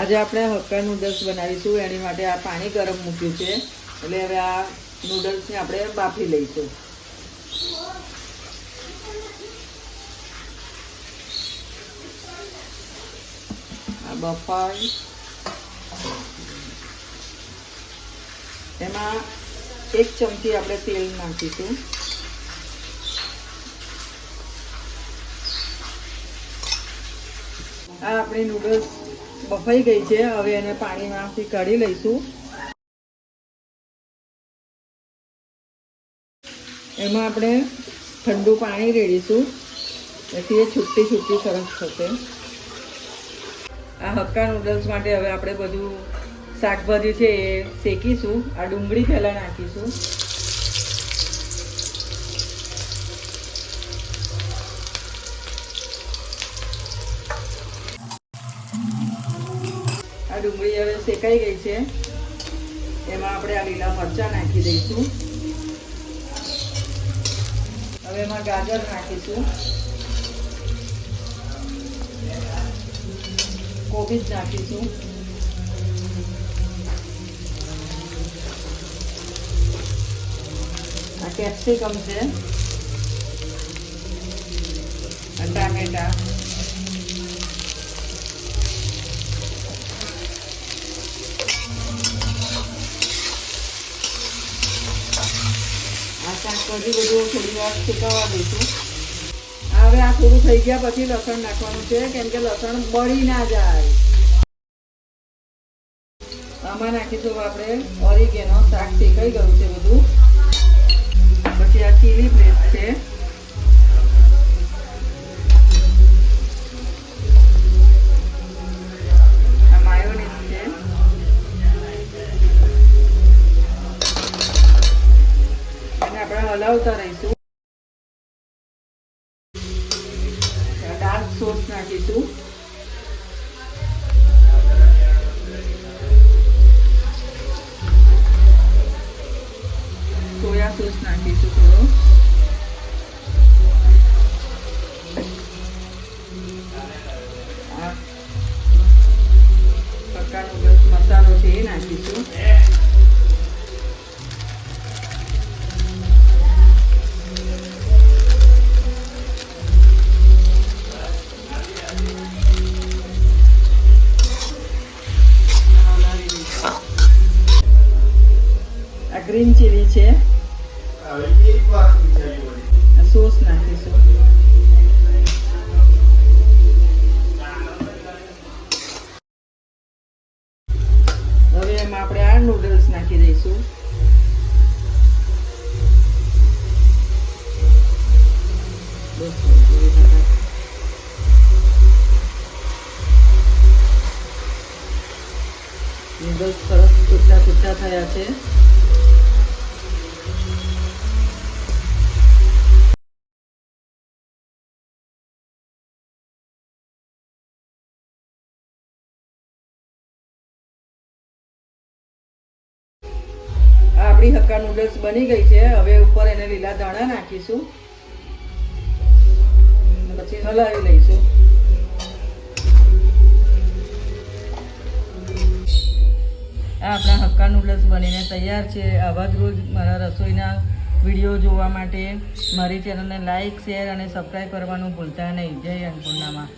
આજે આપણે hakka noodles બનાવીશું. એની માટે આ પાણી ગરમ મૂક્યું છે, એટલે હવે આ નૂડલ્સને આપણે બાફી લઈશું. આ બફાઈ એમાં 1 ચમચી આપણે તેલ નાખીશું. આ આપણી નૂડલ્સ બફાઈ ગઈ છે. હવે એને પાણીમાંથી કાઢી લઈશું. એમાં આપણે ઠંડુ પાણી રેડીશું, એથી એ છૂટી સરસ થશે. આ હક્કા નૂડલ્સ માટે હવે આપણે બધું શાકભાજી છે એ શેકીશું. આ ડુંગળી પહેલાં નાખીશું. આ ડુંગળી હવે શેકાઈ ગઈ છે. એમાં આપણે આ લીલા મરચાં નાખી દઈશું. હવે એમાં ગાજર નાખીશું, કોબીજ નાખીશું, આ કેપ્સિકમ છે, ટામેટા, શાકભાજી બધું થોડી વાર શેકાવા દઈશું. હવે આ થોડું થઈ ગયા પછી લસણ નાખવાનું છે, કેમ કે લસણ બળી ના જાય. આમાં નાખીશું આપણે ઓરિગેનો. શાક શેકાઈ ગયું છે બધું. પછી આ ચીલી પેસ્ટ છે, આ માયોનીઝ છે, આપણે હલાવતા રહીશું. ડાર્ક સોસ નાખીશું, સોયા સોસ નાખીશું થોડો, હક્કા નૂડલ્સ મસાલો છે એ નાખીશું. આ ગ્રીન ચીલી છે, સોસ નાખીશું. હવે એમાં આપણે આ નૂડલ્સ નાખી દઈશું. નૂડલ્સ સરસ છૂટા થયા છે. આપણી હક્કા નૂડલ્સ બની ગઈ છે. હવે ઉપર એને લીલા ધાણા નાખીશું, પછી હલાવી લઈશું. આ આપણા હક્કા નૂડલ્સ બનીને તૈયાર છે. આવા જ રોજ મારા રસોઈના વિડીયો જોવા માટે મારી ચેનલને લાઇક, શેર અને સબસ્ક્રાઈબ કરવાનું ભૂલતા નહીં. જય અન્નપૂર્ણામાં.